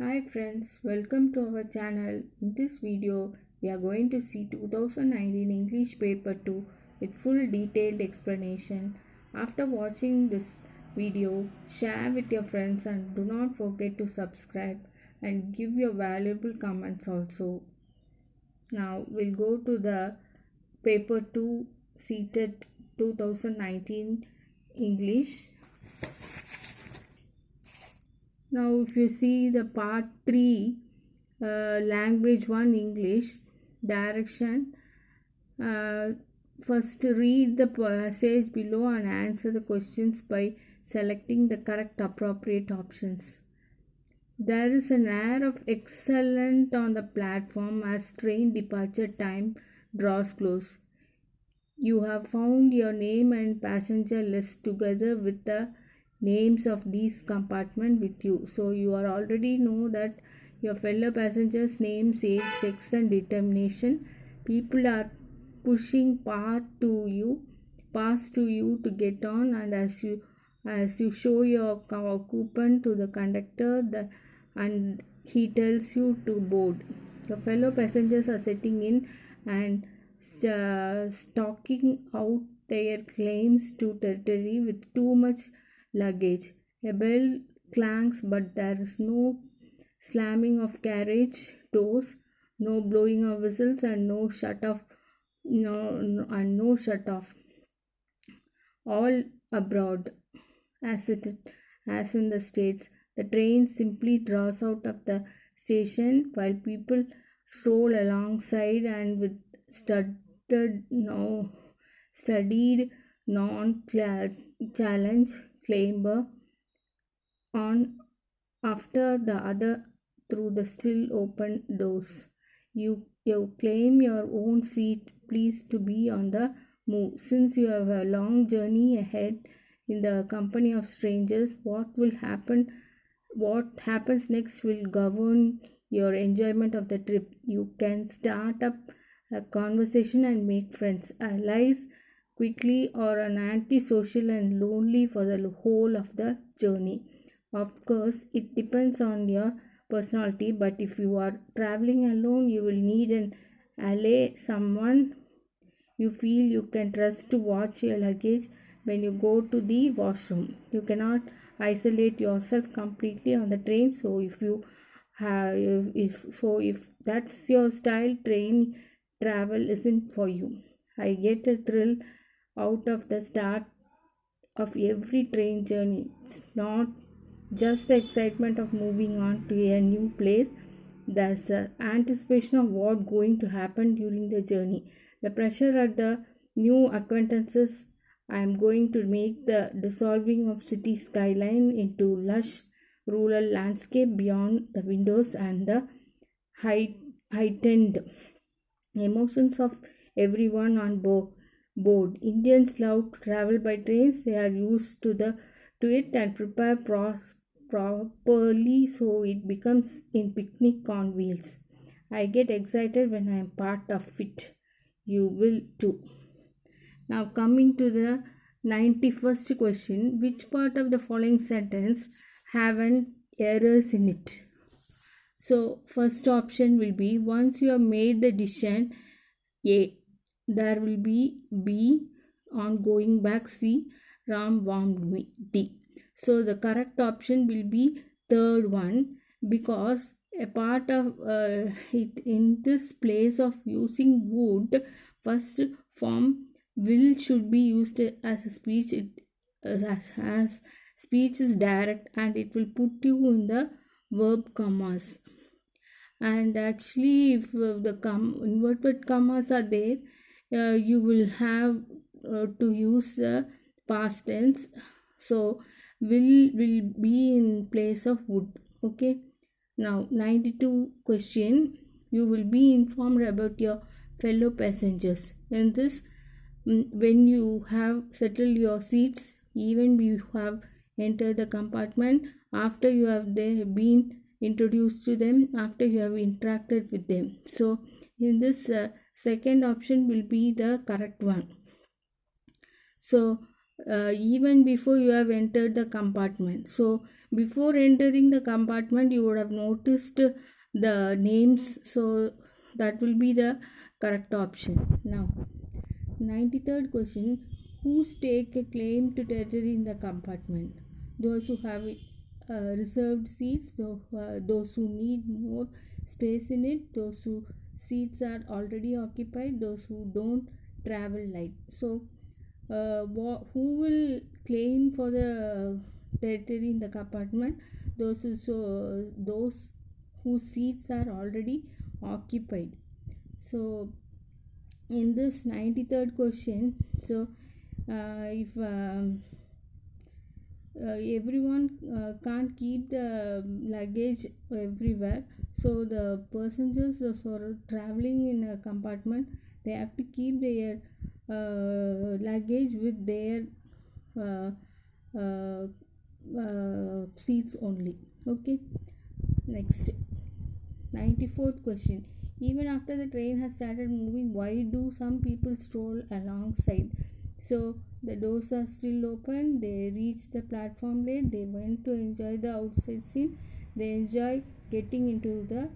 Hi friends, welcome to our channel. In this video, we are going to see 2019 English paper 2 with full detailed explanation. After watching this video, share with your friends and do not forget to subscribe and give your valuable comments also. Now we'll go to the paper 2 seated 2019 English. Now, if you see the part 3, language 1 English direction, first read the passage below and answer the questions by selecting the correct appropriate options. There is an air of excellence on the platform as train departure time draws close. You have found your name and passenger list together with the names of these compartment with you, so you are already know that your fellow passengers names, age, sex and determination. People are pushing past to you to get on, and as you show your coupon to the conductor and he tells you to board. Your fellow passengers are sitting in and stalking out their claims to territory with too much luggage. A bell clanks, but there is no slamming of carriage doors, no blowing of whistles, and no shut off. No shut off. All abroad, as in the States, the train simply draws out of the station while people stroll alongside and with studied non-challenge clamber on after the other through the still open doors. You claim your own seat, pleased to be on the move. Since you have a long journey ahead in the company of strangers, what happens next will govern your enjoyment of the trip. You can start up a conversation and make friends, allies quickly, or an antisocial and lonely for the whole of the journey. Of course, it depends on your personality, but if you are traveling alone, you will need an ally, someone you feel you can trust to watch your luggage when you go to the washroom. You cannot isolate yourself completely on the train, so if that's your style, train travel isn't for you. I get a thrill out of the start of every train journey. It's not just the excitement of moving on to a new place. There's the anticipation of what going to happen during the journey. The pressure at the new acquaintances I am going to make, the dissolving of city skyline into lush rural landscape beyond the windows, and the heightened emotions of everyone on board. Indians love to travel by trains. They are used to it and prepare properly, so it becomes in picnic on wheels. I get excited when I am part of it. You will too. Now coming to the 91st question, which part of the following sentence have an errors in it? So first option will be, once you have made the decision A, there will be B, on going back C, Ram warmed me, D. So the correct option will be third one, because a part of it in this place of using would, first form will should be used as a speech. As speech is direct and it will put you in the verb commas. And actually, if the inverted commas are there, you will have to use the past tense. So will be in place of would. Okay. Now 92 question, you will be informed about your fellow passengers. In this, when you have settled your seats, even you have entered the compartment, after you have been introduced to them, after you have interacted with them. So in this, second option will be the correct one. So even before you have entered the compartment. So before entering the compartment you would have noticed the names, so that will be the correct option. Now 93rd question, who stake a claim to territory in the compartment? Those who have reserved seats, those who need more space in it, those who seats are already occupied, those who don't travel light. So who will claim for the territory in the compartment? Those whose seats are already occupied. So in this 93rd question, so if everyone can't keep the luggage everywhere, so the passengers who are traveling in a compartment, they have to keep their luggage with their uh, uh, seats only. Okay, next 94th question, even after the train has started moving, why do some people stroll alongside? So the doors are still open, they reach the platform late, they went to enjoy the outside scene, they enjoy getting into the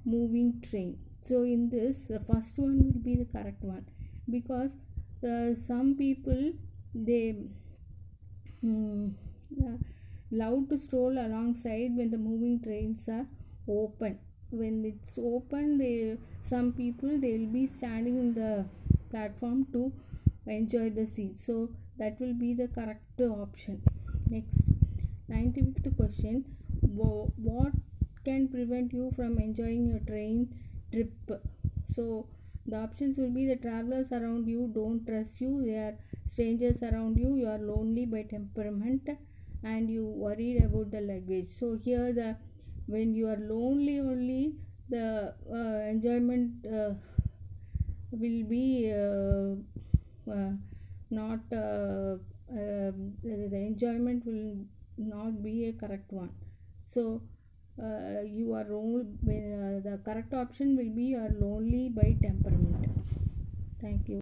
moving train. So in this, the first one will be the correct one, because some people, they love to stroll alongside when the moving trains are open. When it's open, they some people, they will be standing in the platform to enjoy the seat. So that will be the correct option. Next, 95th question, what can prevent you from enjoying your train trip? So the options will be: the travelers around you don't trust you, they are strangers around you, you are lonely by temperament, and you worried about the luggage. So here, the when you are lonely only, the enjoyment will be not the enjoyment will not be a correct one. So you are the correct option will be, you are lonely by temperament. Thank you.